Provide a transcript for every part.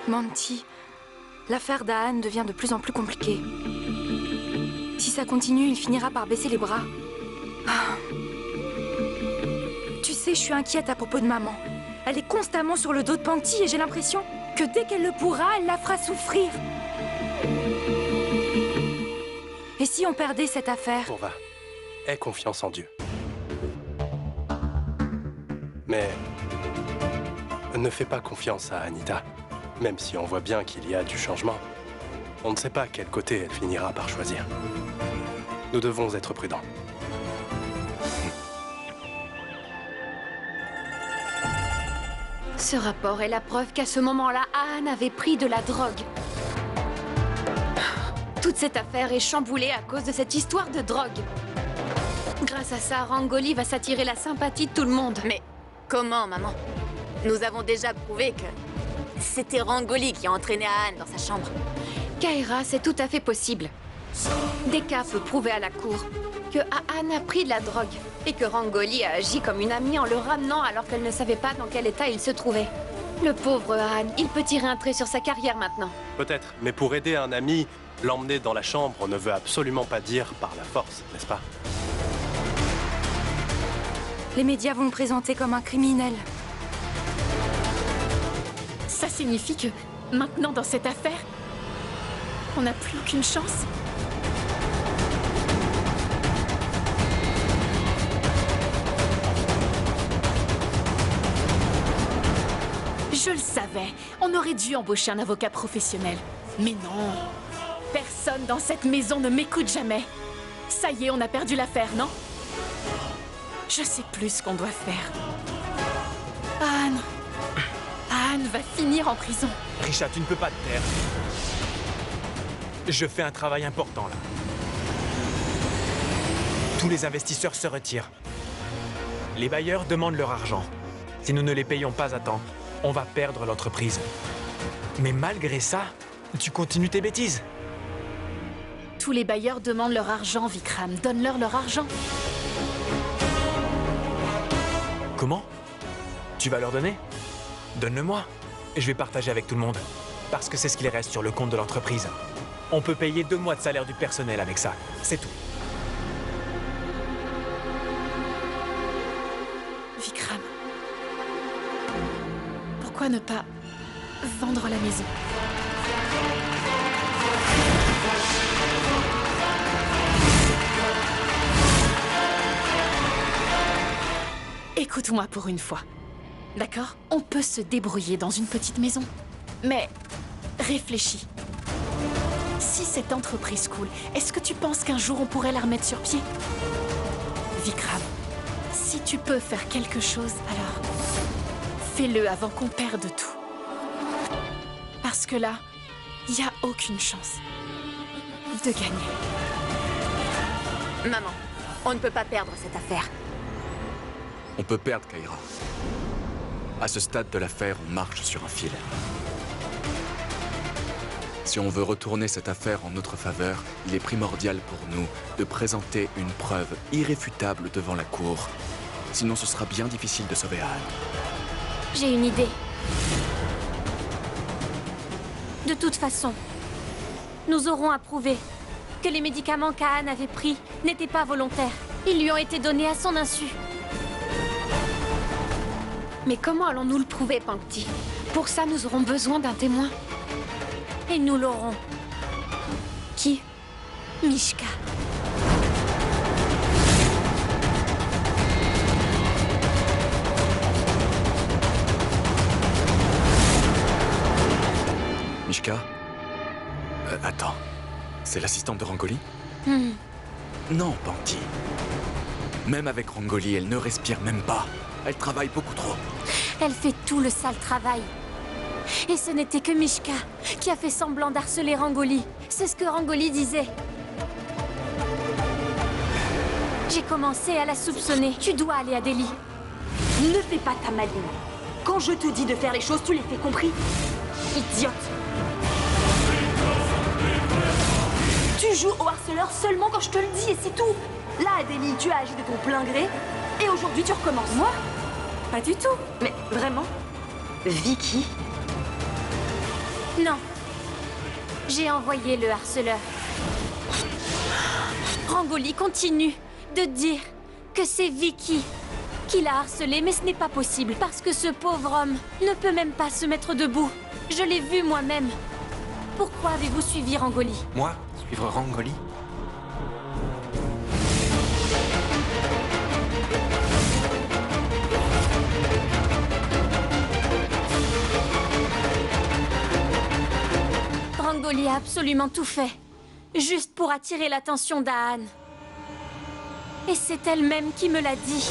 Monty, l'affaire d'Aan devient de plus en plus compliquée. Si ça continue, il finira par baisser les bras. Ah. Tu sais, je suis inquiète à propos de maman. Elle est constamment sur le dos de Panty et j'ai l'impression que dès qu'elle le pourra, elle la fera souffrir. Et si on perdait cette affaire? Purva, aie confiance en Dieu. Mais ne fais pas confiance à Anita. Même si on voit bien qu'il y a du changement, on ne sait pas quel côté elle finira par choisir. Nous devons être prudents. Ce rapport est la preuve qu'à ce moment-là, Aan avait pris de la drogue. Toute cette affaire est chamboulée à cause de cette histoire de drogue. Grâce à ça, Rangoli va s'attirer la sympathie de tout le monde. Mais comment, maman? Nous avons déjà prouvé que c'était Rangoli qui a entraîné Aan dans sa chambre. Kaira, c'est tout à fait possible. Deka peut prouver à la cour que Aan a pris de la drogue et que Rangoli a agi comme une amie en le ramenant alors qu'elle ne savait pas dans quel état il se trouvait. Le pauvre Aan, il peut tirer un trait sur sa carrière maintenant. Peut-être, mais pour aider un ami, l'emmener dans la chambre ne veut absolument pas dire par la force, n'est-ce pas? Les médias vont me présenter comme un criminel. Ça signifie que, maintenant dans cette affaire, on n'a plus aucune chance? Je le savais, on aurait dû embaucher un avocat professionnel. Mais non, personne dans cette maison ne m'écoute jamais. Ça y est, on a perdu l'affaire, non? Je sais plus ce qu'on doit faire. Aan va finir en prison. Risha, tu ne peux pas te taire. Je fais un travail important, là. Tous les investisseurs se retirent. Les bailleurs demandent leur argent. Si nous ne les payons pas à temps, on va perdre l'entreprise. Mais malgré ça, tu continues tes bêtises. Tous les bailleurs demandent leur argent, Vikram. Donne-leur leur argent. Comment? Tu vas leur donner? Donne-le-moi. Je vais partager avec tout le monde. Parce que c'est ce qu'il reste sur le compte de l'entreprise. On peut payer 2 mois de salaire du personnel avec ça. C'est tout. Vikram. Pourquoi ne pas vendre la maison? Écoute-moi pour une fois. D'accord? On peut se débrouiller dans une petite maison. Mais réfléchis. Si cette entreprise coule, est-ce que tu penses qu'un jour on pourrait la remettre sur pied? Vikram, si tu peux faire quelque chose, alors fais-le avant qu'on perde tout. Parce que là, il n'y a aucune chance de gagner. Maman, on ne peut pas perdre cette affaire. On peut perdre, Kaira. À ce stade de l'affaire, on marche sur un fil. Si on veut retourner cette affaire en notre faveur, il est primordial pour nous de présenter une preuve irréfutable devant la cour. Sinon, ce sera bien difficile de sauver Anne. J'ai une idée. De toute façon, nous aurons à prouver que les médicaments qu'Anne avait pris n'étaient pas volontaires. Ils lui ont été donnés à son insu. Mais comment allons-nous le prouver, Pankti? Pour ça, nous aurons besoin d'un témoin. Et nous l'aurons. Qui? Mishka. Mishka? Attends. C'est l'assistante de Rangoli? Non, Pankti. Même avec Rangoli, elle ne respire même pas. Elle travaille beaucoup trop. Elle fait tout le sale travail. Et ce n'était que Mishka qui a fait semblant d'harceler Rangoli. C'est ce que Rangoli disait. J'ai commencé à la soupçonner. Tu dois aller à Delhi. Ne fais pas ta maline. Quand je te dis de faire les choses, tu les fais, compris? Idiote. Tu joues au harceleur seulement quand je te le dis et c'est tout. Là, Adélie, tu as agi de ton plein gré et aujourd'hui tu recommences. Moi? Pas du tout. Mais vraiment? Vicky? Non. J'ai envoyé le harceleur. Rangoli continue de dire que c'est Vicky qui l'a harcelé, mais ce n'est pas possible parce que ce pauvre homme ne peut même pas se mettre debout. Je l'ai vu moi-même. Pourquoi avez-vous suivi Rangoli? Moi? Suivre Rangoli? Rangoli a absolument tout fait, juste pour attirer l'attention d'Aan. Et c'est elle-même qui me l'a dit.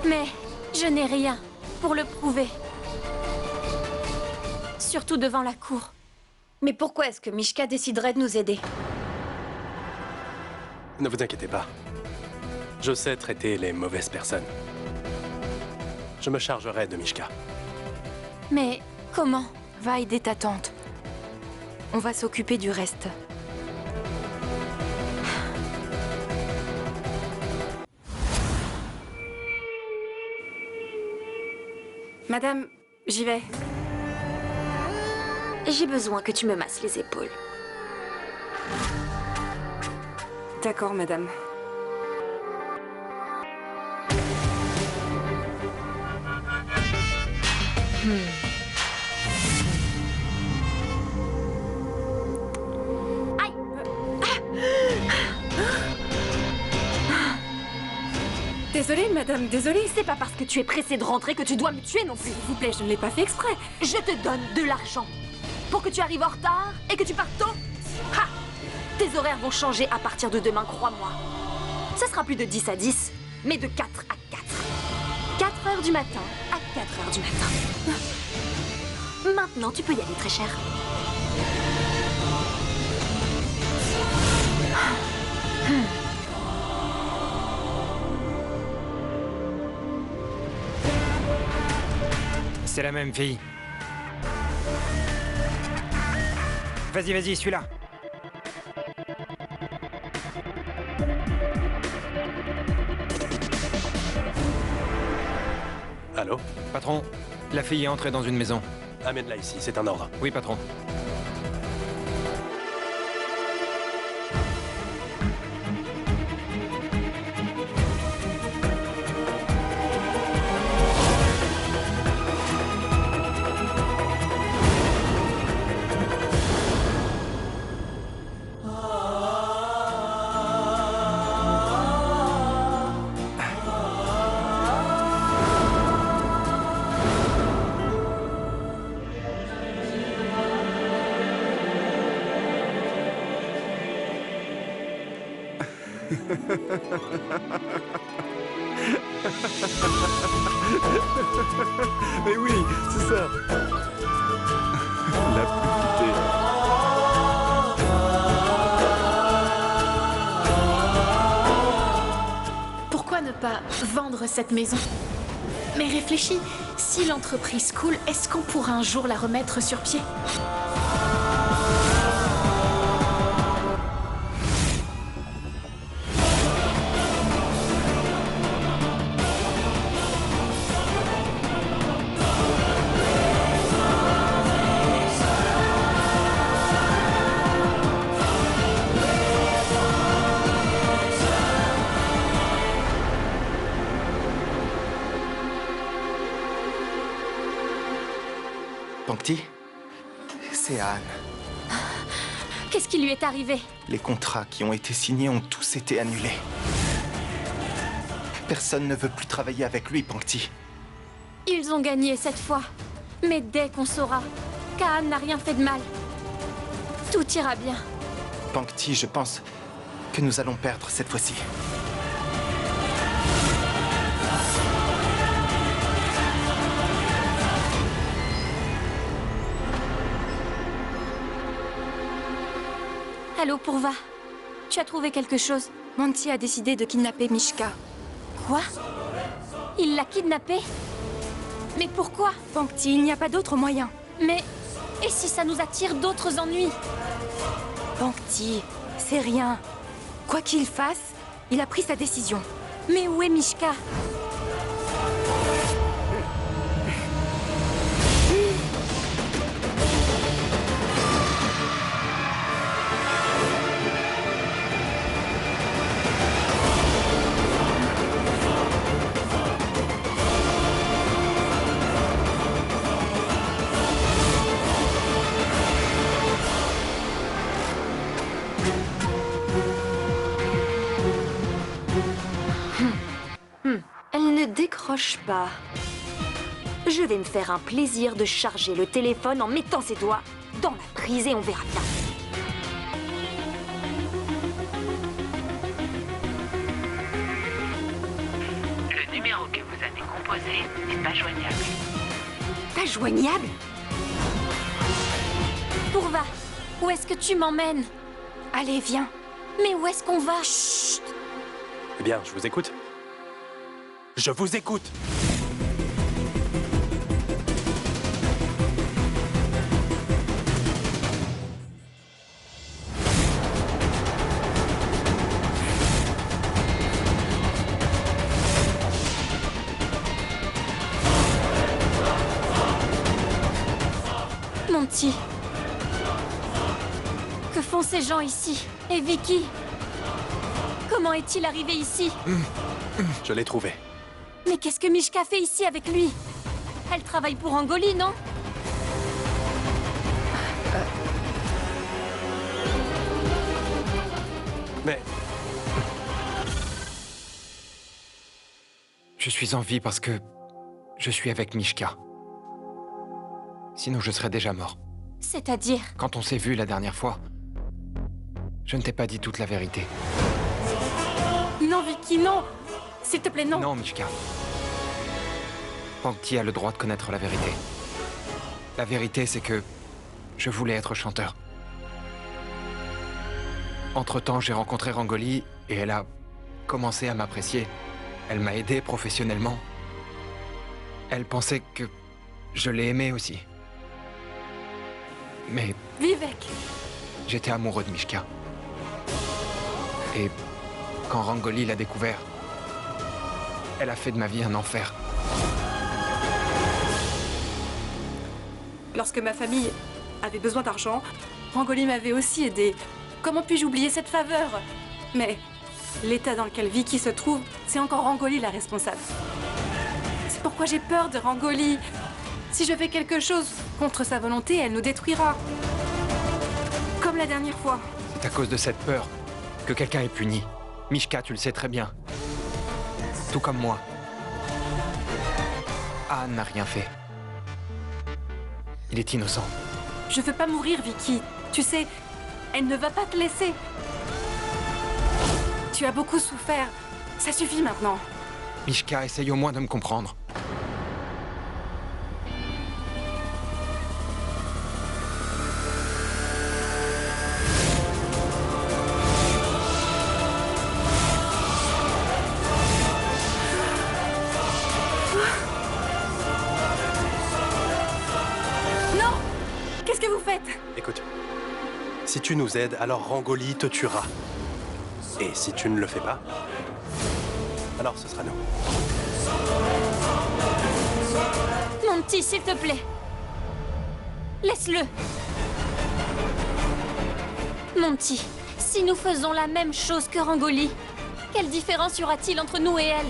Mais je n'ai rien pour le prouver. Surtout devant la cour. Mais pourquoi est-ce que Mishka déciderait de nous aider? Ne vous inquiétez pas. Je sais traiter les mauvaises personnes. Je me chargerai de Mishka. Mais comment? Va aider ta tante. On va s'occuper du reste. Madame, j'y vais. J'ai besoin que tu me masses les épaules. D'accord, madame. Aïe! Désolée, madame, désolée. C'est pas parce que tu es pressée de rentrer que tu dois me tuer non plus. S'il vous plaît, je ne l'ai pas fait exprès. Je te donne de l'argent pour que tu arrives en retard et que tu partes tôt. Ha! Tes horaires vont changer à partir de demain, crois-moi. Ça sera plus de 10 à 10, mais de 4 à 4. 4 heures du matin à 4 heures du matin. Maintenant, tu peux y aller, très cher. C'est la même fille. Vas-y, vas-y, celui-là. Allô? Patron, la fille est entrée dans une maison. Amène-la ici, c'est un ordre. Oui, patron. Mais oui, c'est ça. La publicité. Pourquoi ne pas vendre cette maison? Mais réfléchis, si l'entreprise coule, est-ce qu'on pourra un jour la remettre sur pied? Pankti, c'est Anne. Qu'est-ce qui lui est arrivé? Les contrats qui ont été signés ont tous été annulés. Personne ne veut plus travailler avec lui, Pankti. Ils ont gagné cette fois. Mais dès qu'on saura qu'Anne n'a rien fait de mal, tout ira bien. Pankti, je pense que nous allons perdre cette fois-ci. Allô, Purva. Tu as trouvé quelque chose? Monty a décidé de kidnapper Mishka. Quoi? Il l'a kidnappée? Mais pourquoi? Pankti, il n'y a pas d'autre moyen. Mais... et si ça nous attire d'autres ennuis? Pankti, c'est rien. Quoi qu'il fasse, il a pris sa décision. Mais où est Mishka? Elle ne décroche pas. Je vais me faire un plaisir de charger le téléphone en mettant ses doigts dans la prise et on verra bien. Le numéro que vous avez composé n'est pas joignable. Pas joignable? Purva, où est-ce que tu m'emmènes? Allez, viens. Mais où est-ce qu'on va? Chut! Eh bien, je vous écoute. Je vous écoute. Monty. Que font ces gens ici? Et Vicky? Comment est-il arrivé ici? Je l'ai trouvé. Mais qu'est-ce que Mishka fait ici avec lui? Elle travaille pour Rangoli, non? Mais Je suis en vie parce que je suis avec Mishka. Sinon, je serais déjà mort. C'est-à-dire? Quand on s'est vu la dernière fois, je ne t'ai pas dit toute la vérité. Non, Vicky, non! S'il te plaît, non! Non, Mishka. Pankti a le droit de connaître la vérité. La vérité, c'est que je voulais être chanteur. Entre-temps, j'ai rencontré Rangoli et elle a commencé à m'apprécier. Elle m'a aidé professionnellement. Elle pensait que je l'ai aimé aussi. Mais Vivek! j'étais amoureux de Mishka. Et quand Rangoli l'a découvert, elle a fait de ma vie un enfer. Lorsque ma famille avait besoin d'argent, Rangoli m'avait aussi aidé. Comment puis-je oublier cette faveur? Mais l'état dans lequel Vicky se trouve, c'est encore Rangoli la responsable. C'est pourquoi j'ai peur de Rangoli. Si je fais quelque chose contre sa volonté, elle nous détruira. Comme la dernière fois. C'est à cause de cette peur que quelqu'un est puni. Mishka, tu le sais très bien. Tout comme moi. Anne n'a rien fait. Il est innocent. Je veux pas mourir, Vicky. Tu sais, elle ne va pas te laisser. Tu as beaucoup souffert. Ça suffit maintenant. Mishka, essaye au moins de me comprendre. Non! Qu'est-ce que vous faites? écoute, si tu nous aides, alors Rangoli te tuera. Et si tu ne le fais pas, alors ce sera nous. Monty, s'il te plaît. Laisse-le. Monty, si nous faisons la même chose que Rangoli, quelle différence y aura-t-il entre nous et elle?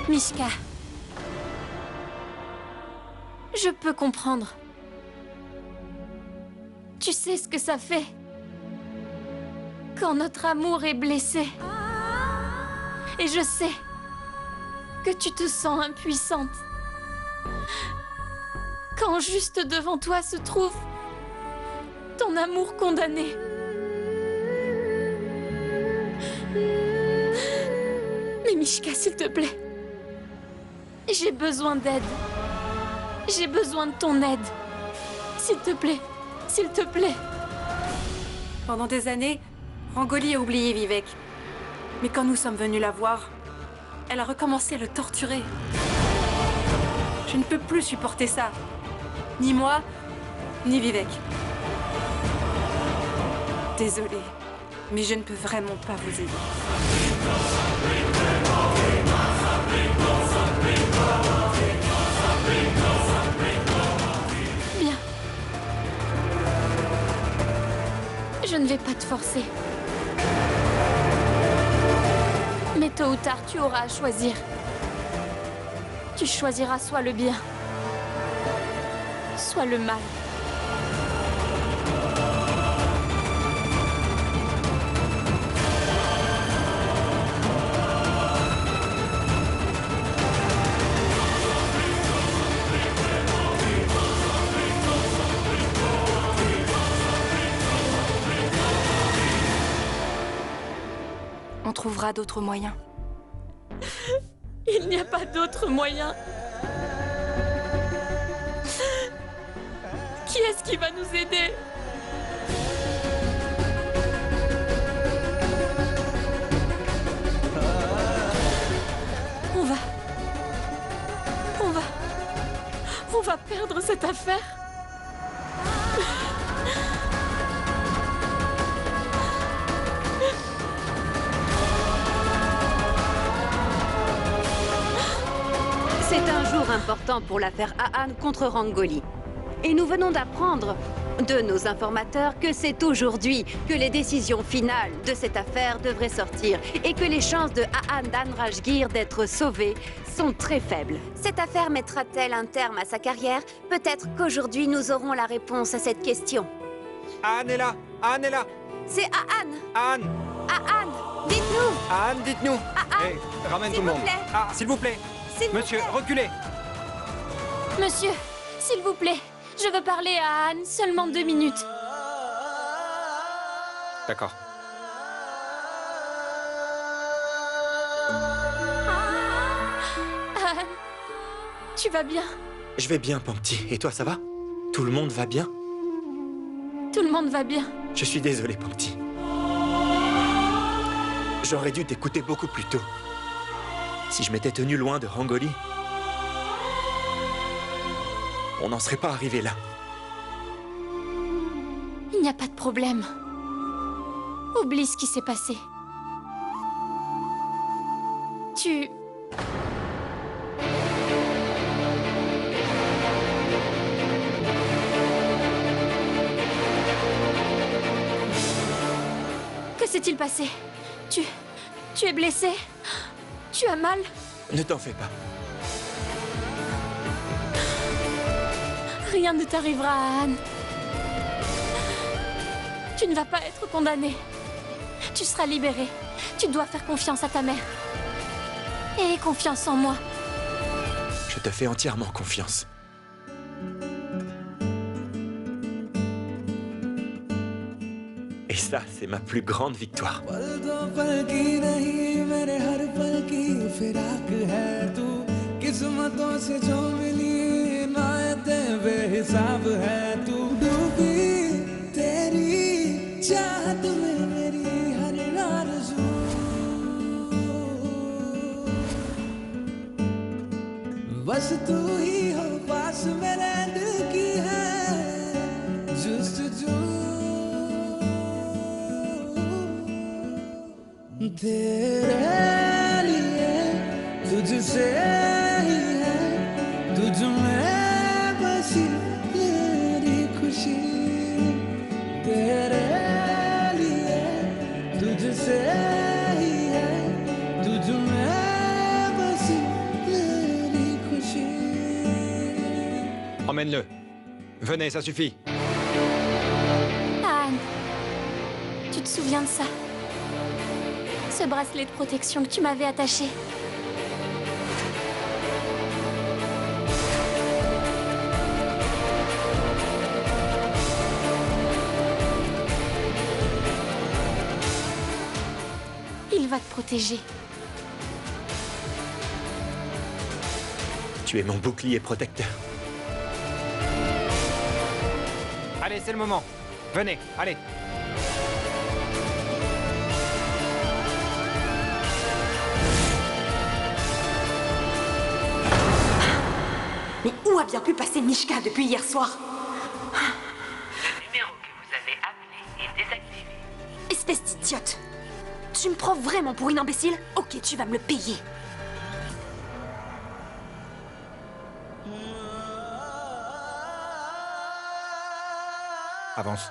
Mishka. Je peux comprendre. Tu sais ce que ça fait quand notre amour est blessé. Et je sais que tu te sens impuissante. Quand juste devant toi se trouve ton amour condamné. Mais Mishka, s'il te plaît. J'ai besoin d'aide. J'ai besoin de ton aide. S'il te plaît. S'il te plaît. Pendant des années, Rangoli a oublié Vivek. Mais quand nous sommes venus la voir, elle a recommencé à le torturer. Je ne peux plus supporter ça. Ni moi, ni Vivek. Désolée, mais je ne peux vraiment pas vous aider. Bien. Je ne vais pas te forcer. Mais tôt ou tard, tu auras à choisir. Tu choisiras soit le bien, soit le mal. On trouvera d'autres moyens. Il n'y a pas d'autre moyen. Qui est-ce qui va nous aider? On va perdre cette affaire. C'est un jour important pour l'affaire Ahan contre Rangoli. Et nous venons d'apprendre de nos informateurs que c'est aujourd'hui que les décisions finales de cette affaire devraient sortir et que les chances de Ahan Danrajgir d'être sauvé sont très faibles. Cette affaire mettra-t-elle un terme à sa carrière? Peut-être qu'aujourd'hui nous aurons la réponse à cette question. Ahan est là! Ahan est là! C'est Ahan! Ahan! Ahan! Dites-nous! Ahan, dites-nous! Ahan! Hey, ramène tout le monde! Ah, s'il vous plaît! Monsieur, reculez! Monsieur, s'il vous plaît, je veux parler à Anne seulement 2 minutes. D'accord. Anne, tu vas bien? Je vais bien, Pankti. Et toi, ça va? Tout le monde va bien? Tout le monde va bien. Je suis désolé, Pankti. J'aurais dû t'écouter beaucoup plus tôt. Si je m'étais tenu loin de Rangoli, on n'en serait pas arrivé là. Il n'y a pas de problème. Oublie ce qui s'est passé. Tu... Que s'est-il passé? Tu es blessé? Tu as mal? Ne t'en fais pas. Rien ne t'arrivera, Anne. Tu ne vas pas être condamnée. Tu seras libérée. Tu dois faire confiance à ta mère. Et confiance en moi. Je te fais entièrement confiance. Et ça, c'est ma plus grande victoire. बस तू ही हो पास मेरे दिल की है जुस्तजू तेरे लिए तुझसे ही है तुझ में बसी मेरी खुशी तेरे लिए तुझसे ही emmène-le. Venez, ça suffit. Anne, tu te souviens de ça? Ce bracelet de protection que tu m'avais attaché. Il va te protéger. Tu es mon bouclier protecteur. Allez, c'est le moment. Venez, allez. Mais où a bien pu passer Mishka depuis hier soir? Le numéro que vous avez appelé est désactivé. Espèce d'idiote! Tu me prends vraiment pour une imbécile? Ok, tu vas me le payer. Avance.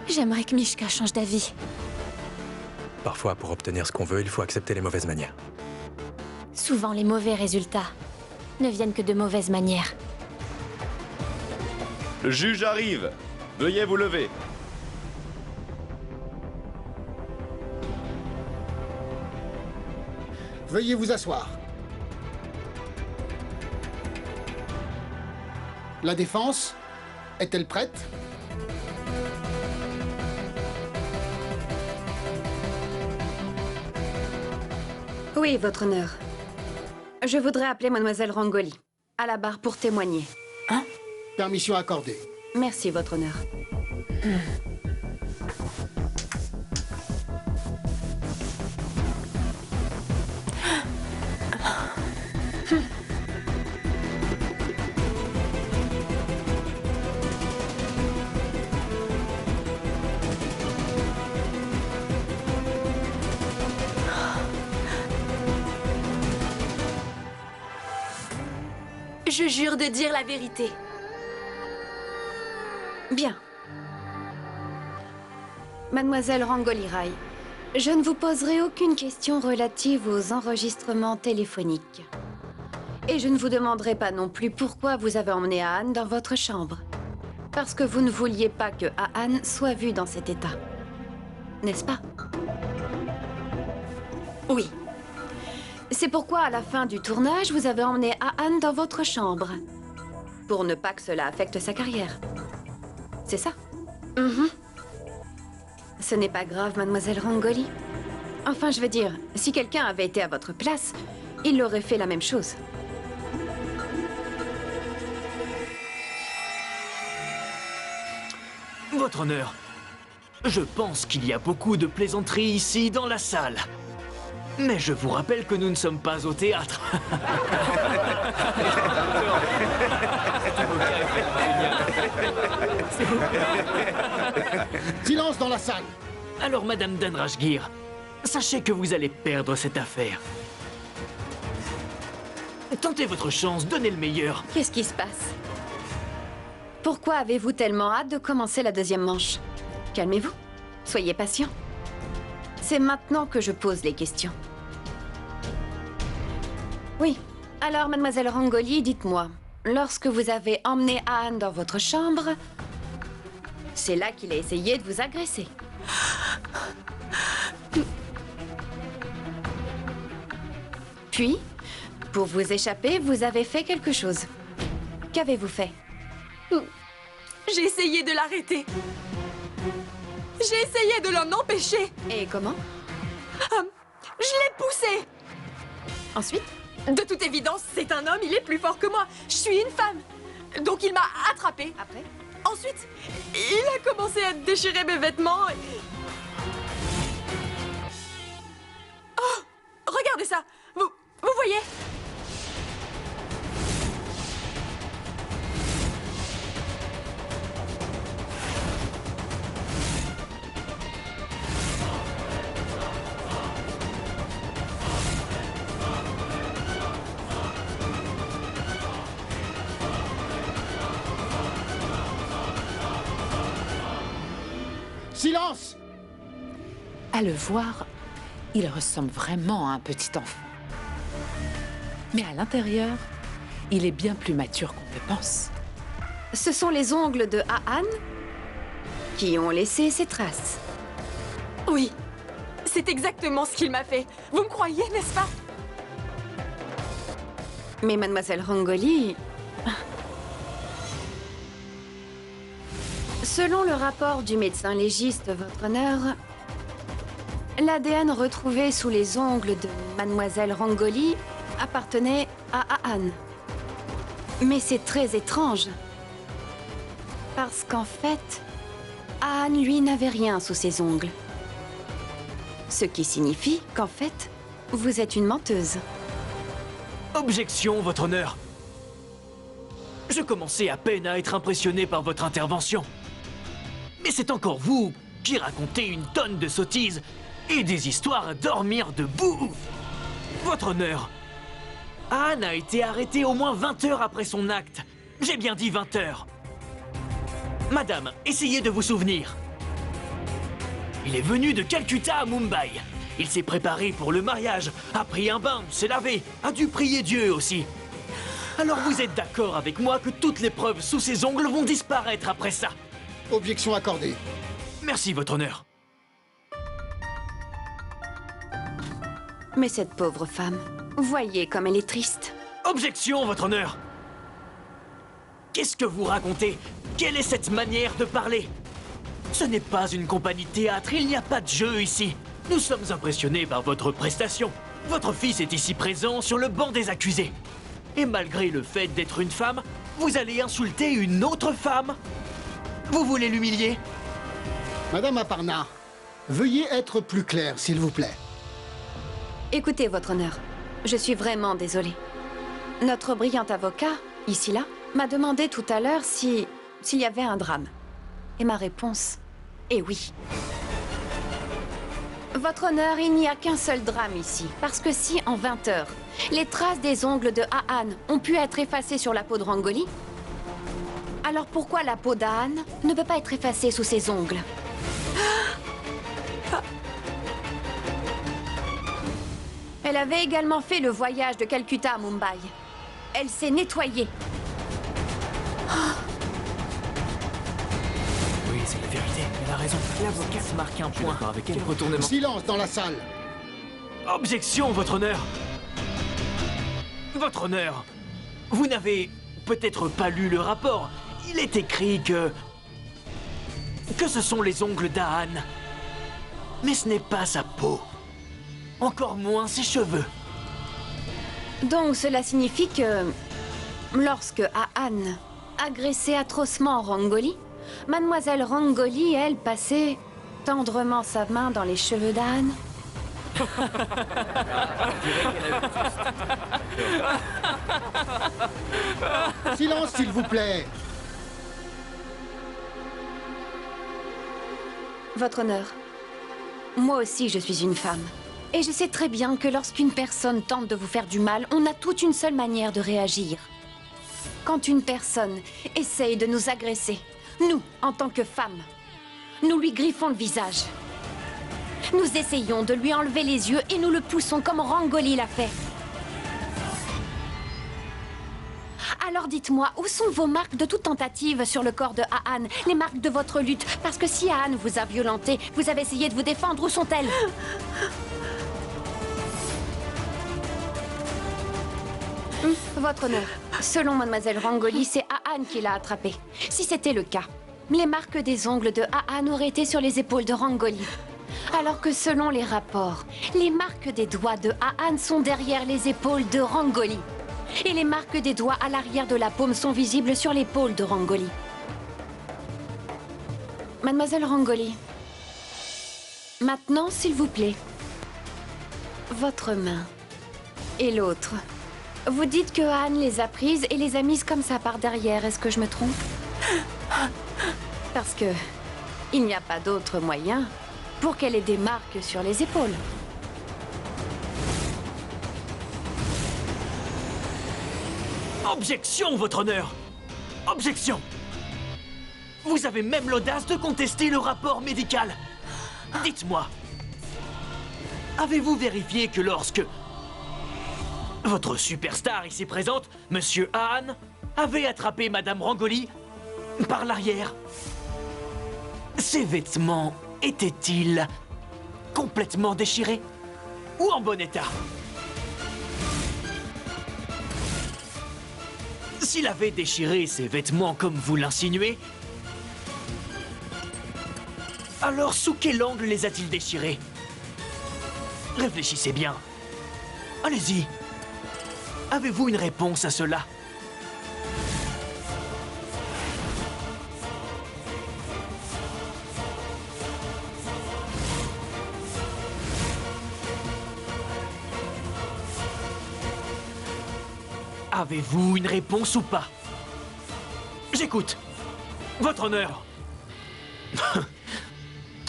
J'aimerais que Mishka change d'avis. Parfois, pour obtenir ce qu'on veut, il faut accepter les mauvaises manières. Souvent, les mauvais résultats ne viennent que de mauvaises manières. Le juge arrive. Veuillez vous lever. Veuillez vous asseoir. La défense est-elle prête? Oui, votre honneur. Je voudrais appeler mademoiselle Rangoli à la barre pour témoigner. Hein? Permission accordée. Merci, votre honneur. Je jure de dire la vérité. Bien. Mademoiselle Rangoli Rai, je ne vous poserai aucune question relative aux enregistrements téléphoniques. Et je ne vous demanderai pas non plus pourquoi vous avez emmené Anne dans votre chambre. Parce que vous ne vouliez pas que Anne soit vue dans cet état. N'est-ce pas? Oui. C'est pourquoi, à la fin du tournage, vous avez emmené Anne dans votre chambre. Pour ne pas que cela affecte sa carrière. C'est ça? Ce n'est pas grave, mademoiselle Rangoli. Enfin, je veux dire, si quelqu'un avait été à votre place, il aurait fait la même chose. Votre honneur, je pense qu'il y a beaucoup de plaisanteries ici dans la salle. Mais je vous rappelle que nous ne sommes pas au théâtre. Silence dans la salle. Alors, Madame Danrajgir, sachez que vous allez perdre cette affaire. Tentez votre chance, donnez le meilleur. Qu'est-ce qui se passe? Pourquoi avez-vous tellement hâte de commencer la deuxième manche? Calmez-vous. Soyez patient. C'est maintenant que je pose les questions. Oui. Alors, mademoiselle Rangoli, dites-moi, lorsque vous avez emmené Anne dans votre chambre, c'est là qu'il a essayé de vous agresser. Puis, pour vous échapper, vous avez fait quelque chose. Qu'avez-vous fait? J'ai essayé de l'arrêter. J'ai essayé de l'en empêcher. Et comment? Je l'ai poussé. Ensuite? De toute évidence, c'est un homme, il est plus fort que moi. Je suis une femme. Donc il m'a attrapée. Après? Ensuite, il a commencé à déchirer mes vêtements. Oh, regardez ça. Vous voyez? Silence! À le voir, il ressemble vraiment à un petit enfant. Mais à l'intérieur, il est bien plus mature qu'on ne pense. Ce sont les ongles de Haan qui ont laissé ces traces. Oui, c'est exactement ce qu'il m'a fait. Vous me croyez, n'est-ce pas? Mais mademoiselle Rangoli... Selon le rapport du médecin légiste, votre honneur, l'ADN retrouvé sous les ongles de mademoiselle Rangoli appartenait à Haan. Mais c'est très étrange. Parce qu'en fait, Haan, lui, n'avait rien sous ses ongles. Ce qui signifie qu'en fait, vous êtes une menteuse. Objection, votre honneur. Je commençais à peine à être impressionné par votre intervention. Mais c'est encore vous qui racontez une tonne de sottises et des histoires à dormir debout. Votre honneur, Haan a été arrêtée au moins 20 heures après son acte. J'ai bien dit 20 heures. Madame, essayez de vous souvenir. Il est venu de Calcutta à Mumbai. Il s'est préparé pour le mariage, a pris un bain, s'est lavé, a dû prier Dieu aussi. Alors vous êtes d'accord avec moi que toutes les preuves sous ses ongles vont disparaître après ça? Objection accordée. Merci, votre honneur. Mais cette pauvre femme, voyez comme elle est triste. Objection, votre honneur. Qu'est-ce que vous racontez? Quelle est cette manière de parler? Ce n'est pas une compagnie de théâtre, il n'y a pas de jeu ici. Nous sommes impressionnés par votre prestation. Votre fils est ici présent sur le banc des accusés. Et malgré le fait d'être une femme, vous allez insulter une autre femme? Vous voulez l'humilier? Madame Aparna, veuillez être plus claire, s'il vous plaît. Écoutez, votre honneur, je suis vraiment désolée. Notre brillant avocat, ici là, m'a demandé tout à l'heure s'il y avait un drame. Et ma réponse est oui. Votre honneur, il n'y a qu'un seul drame ici. Parce que si, en 20 heures, les traces des ongles de Haan ont pu être effacées sur la peau de Rangoli, alors pourquoi la peau d'Haan ne peut pas être effacée sous ses ongles? Elle avait également fait le voyage de Calcutta à Mumbai. Elle s'est nettoyée. Oui, c'est la vérité. Elle a raison. L'avocat se marque un point avec quel retournement. Silence dans la salle. Objection, votre honneur. Votre honneur, vous n'avez peut-être pas lu le rapport. Il est écrit que ce sont les ongles d'Haan. Mais ce n'est pas sa peau. Encore moins ses cheveux. Donc cela signifie que lorsque Haan agressait atrocement Rangoli, mademoiselle Rangoli, elle, passait tendrement sa main dans les cheveux d'Haan. Silence, s'il vous plaît. Votre honneur, moi aussi je suis une femme. Et je sais très bien que lorsqu'une personne tente de vous faire du mal, on a toute une seule manière de réagir. Quand une personne essaye de nous agresser, nous, en tant que femmes, nous lui griffons le visage. Nous essayons de lui enlever les yeux et nous le poussons comme Rangoli l'a fait. Alors dites-moi, où sont vos marques de toute tentative sur le corps de Haan? Les marques de votre lutte? Parce que si Haan vous a violenté, vous avez essayé de vous défendre, où sont-elles? Votre honneur, selon mademoiselle Rangoli, c'est Haan qui l'a attrapé. Si c'était le cas, les marques des ongles de Haan auraient été sur les épaules de Rangoli. Alors que selon les rapports, les marques des doigts de Haan sont derrière les épaules de Rangoli. Et les marques des doigts à l'arrière de la paume sont visibles sur l'épaule de Rangoli. Mademoiselle Rangoli, maintenant, s'il vous plaît, votre main et l'autre. Vous dites que Haan les a prises et les a mises comme ça par derrière. Est-ce que je me trompe? Parce que il n'y a pas d'autre moyen pour qu'elle ait des marques sur les épaules. Objection, votre honneur. Objection. Vous avez même l'audace de contester le rapport médical. Dites-moi, avez-vous vérifié que lorsque votre superstar ici présente, Monsieur Hahn, avait attrapé Madame Rangoli par l'arrière, ses vêtements étaient-ils complètement déchirés ou en bon état? S'il avait déchiré ses vêtements comme vous l'insinuez, alors sous quel angle les a-t-il déchirés? Réfléchissez bien. Allez-y. Avez-vous une réponse à cela? Avez-vous une réponse ou pas? J'écoute. Votre honneur.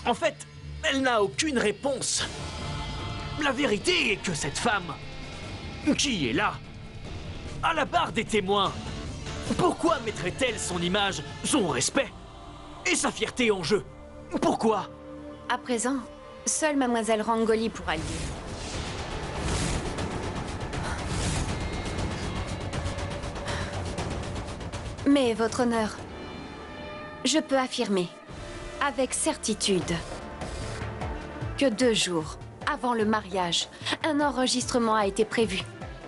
En fait, elle n'a aucune réponse. La vérité est que cette femme, qui est là, à la barre des témoins, pourquoi mettrait-elle son image, son respect et sa fierté en jeu? Pourquoi? À présent, seule Mademoiselle Rangoli pourra le dire. Mais, votre honneur, je peux affirmer, avec certitude, que 2 jours avant le mariage, un enregistrement a été prévu.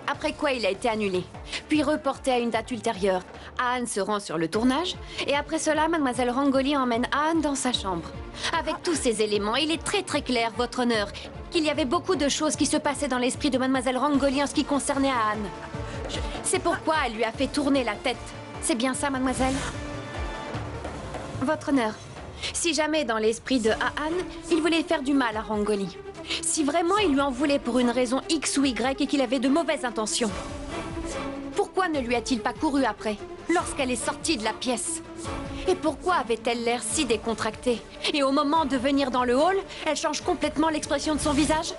Après quoi, il a été annulé, puis reporté à une date ultérieure. Hahn se rend sur le tournage, et après cela, Mademoiselle Rangoli emmène Hahn dans sa chambre. Avec tous ces éléments, il est très très clair, votre honneur, qu'il y avait beaucoup de choses qui se passaient dans l'esprit de Mademoiselle Rangoli en ce qui concernait Hahn. C'est pourquoi elle lui a fait tourner la tête. C'est bien ça, mademoiselle? Votre honneur, si jamais dans l'esprit de Hahn, il voulait faire du mal à Rangoli, si vraiment il lui en voulait pour une raison X ou Y et qu'il avait de mauvaises intentions, pourquoi ne lui a-t-il pas couru après, lorsqu'elle est sortie de la pièce? Et pourquoi avait-elle l'air si décontractée? Et au moment de venir dans le hall, elle change complètement l'expression de son visage?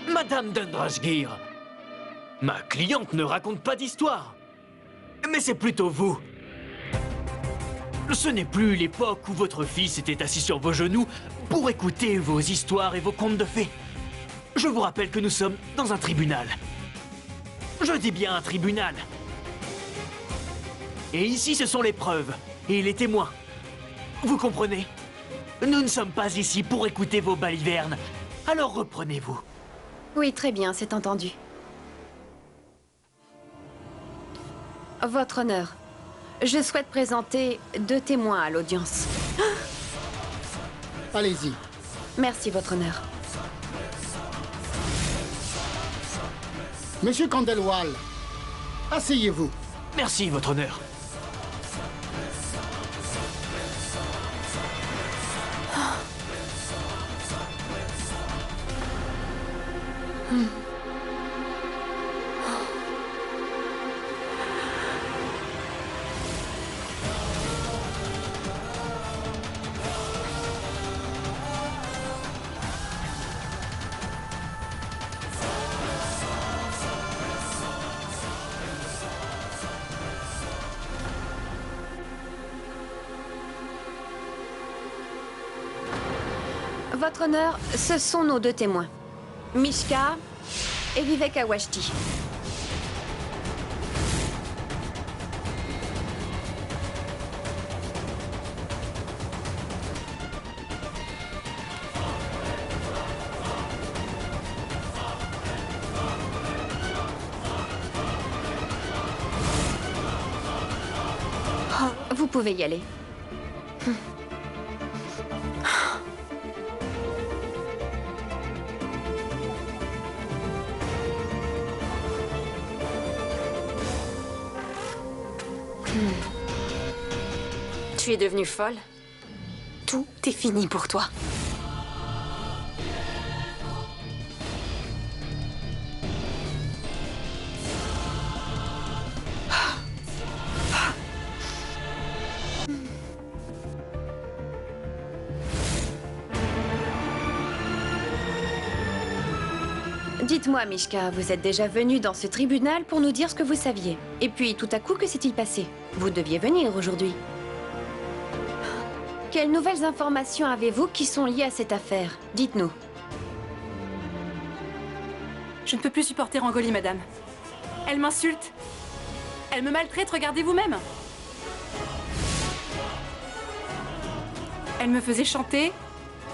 Madame Dundrasgir, ma cliente ne raconte pas d'histoire. Mais c'est plutôt vous. Ce n'est plus l'époque où votre fils était assis sur vos genoux pour écouter vos histoires et vos contes de fées. Je vous rappelle que nous sommes dans un tribunal. Je dis bien un tribunal. Et ici, ce sont les preuves et les témoins. Vous comprenez? Nous ne sommes pas ici pour écouter vos balivernes. Alors reprenez-vous. Oui, très bien, c'est entendu. Votre honneur, je souhaite présenter 2 témoins à l'audience. Allez-y. Merci, votre honneur. Monsieur Candelwal, asseyez-vous. Merci, votre honneur. Votre honneur, ce sont nos 2 témoins. Mishka et Vivek Awashti. Vous pouvez y aller. Tu es devenue folle? Tout est fini pour toi. Dites-moi, Mishka, vous êtes déjà venu dans ce tribunal pour nous dire ce que vous saviez. Et puis, tout à coup, que s'est-il passé? Vous deviez venir aujourd'hui. Quelles nouvelles informations avez-vous qui sont liées à cette affaire? Dites-nous. Je ne peux plus supporter Rangoli, madame. Elle m'insulte. Elle me maltraite, regardez vous-même. Elle me faisait chanter,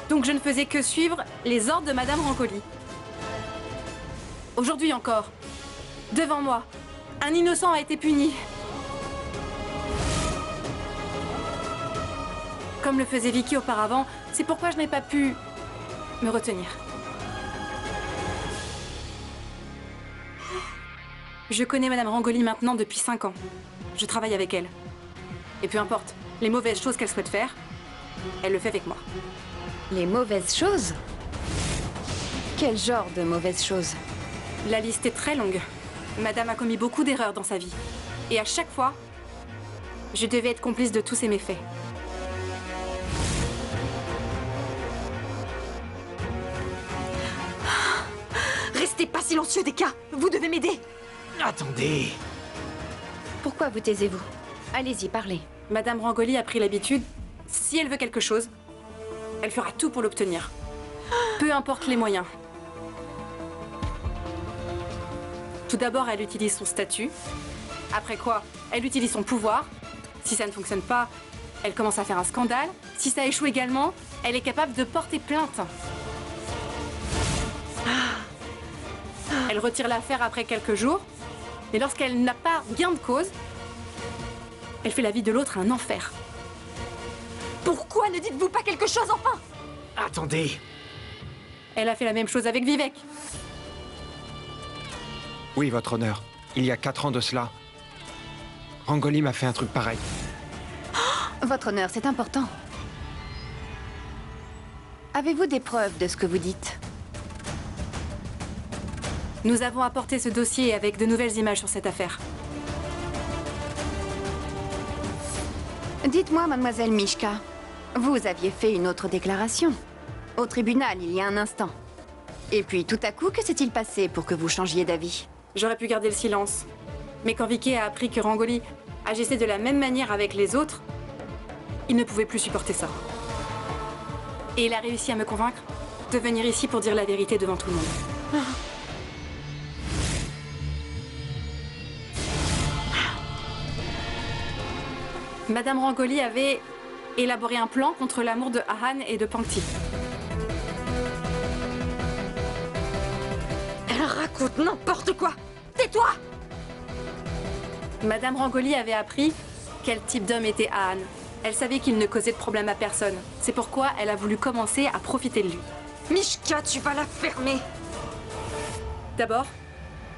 donc je ne faisais que suivre les ordres de madame Rangoli. Aujourd'hui encore, devant moi, un innocent a été puni. Comme le faisait Vicky auparavant, c'est pourquoi je n'ai pas pu me retenir. Je connais madame Rangoli maintenant depuis 5 ans. Je travaille avec elle. Et peu importe les mauvaises choses qu'elle souhaite faire, elle le fait avec moi. Les mauvaises choses? Quel genre de mauvaises choses? La liste est très longue. Madame a commis beaucoup d'erreurs dans sa vie. Et à chaque fois, je devais être complice de tous ces méfaits. Restez pas silencieux, Deka. Vous devez m'aider. Attendez. Pourquoi vous taisez-vous? Allez-y, parlez. Madame Rangoli a pris l'habitude, si elle veut quelque chose, elle fera tout pour l'obtenir. Peu importe les moyens. Tout d'abord, elle utilise son statut. Après quoi, elle utilise son pouvoir. Si ça ne fonctionne pas, elle commence à faire un scandale. Si ça échoue également, elle est capable de porter plainte. Elle retire l'affaire après quelques jours. Et lorsqu'elle n'a pas gain de cause, elle fait la vie de l'autre un enfer. Pourquoi ne dites-vous pas quelque chose enfin? Attendez. Elle a fait la même chose avec Vivek. Oui, votre honneur. Il y a 4 ans de cela, Rangoli m'a fait un truc pareil. Votre honneur, c'est important. Avez-vous des preuves de ce que vous dites? Nous avons apporté ce dossier avec de nouvelles images sur cette affaire. Dites-moi, mademoiselle Mishka, vous aviez fait une autre déclaration au tribunal il y a un instant. Et puis tout à coup, que s'est-il passé pour que vous changiez d'avis? J'aurais pu garder le silence. Mais quand Vicky a appris que Rangoli agissait de la même manière avec les autres, il ne pouvait plus supporter ça. Et il a réussi à me convaincre de venir ici pour dire la vérité devant tout le monde. Madame Rangoli avait élaboré un plan contre l'amour de Ahan et de Pankti. Elle raconte n'importe quoi. Tais-toi! Madame Rangoli avait appris quel type d'homme était Ahan. Elle savait qu'il ne causait de problème à personne. C'est pourquoi elle a voulu commencer à profiter de lui. Mishka, tu vas la fermer. D'abord,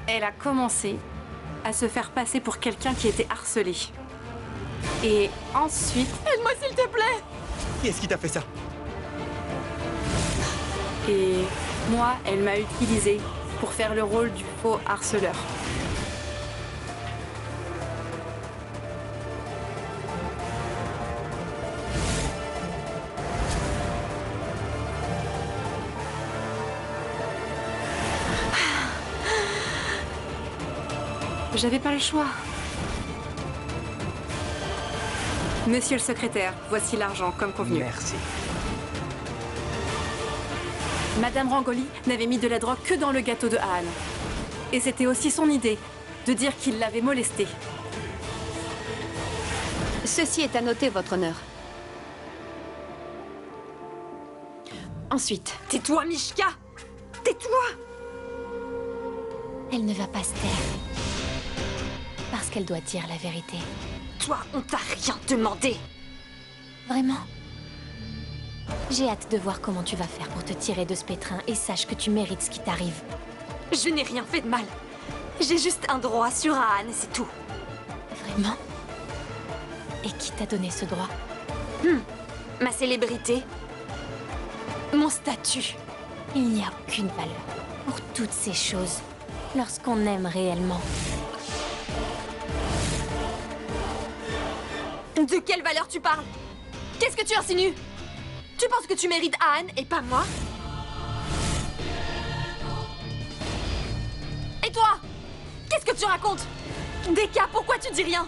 elle a commencé à se faire passer pour quelqu'un qui était harcelé. Et ensuite... Aide-moi s'il te plaît! Qui est-ce qui t'a fait ça? Et moi, elle m'a utilisé pour faire le rôle du faux harceleur. J'avais pas le choix. Monsieur le secrétaire, voici l'argent, comme convenu. Merci. Madame Rangoli n'avait mis de la drogue que dans le gâteau de Ahan. Et c'était aussi son idée de dire qu'il l'avait molestée. Ceci est à noter, votre honneur. Ensuite... Tais-toi, Mishka! Tais-toi! Elle ne va pas se taire. Parce qu'elle doit dire la vérité. Toi, on t'a rien demandé. Vraiment? J'ai hâte de voir comment tu vas faire pour te tirer de ce pétrin et sache que tu mérites ce qui t'arrive. Je n'ai rien fait de mal. J'ai juste un droit sur Ahan, c'est tout. Vraiment? Et qui t'a donné ce droit? Ma célébrité. Mon statut. Il n'y a aucune valeur pour toutes ces choses lorsqu'on aime réellement. De quelle valeur tu parles? Qu'est-ce que tu insinues? Tu penses que tu mérites Ahan et pas moi? toi! Qu'est-ce que tu racontes? Deka, pourquoi tu dis rien?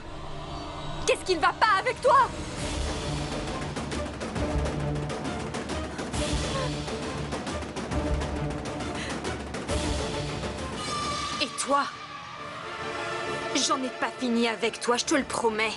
Qu'est-ce qui ne va pas avec toi? Et toi? J'en ai pas fini avec toi, je te le promets.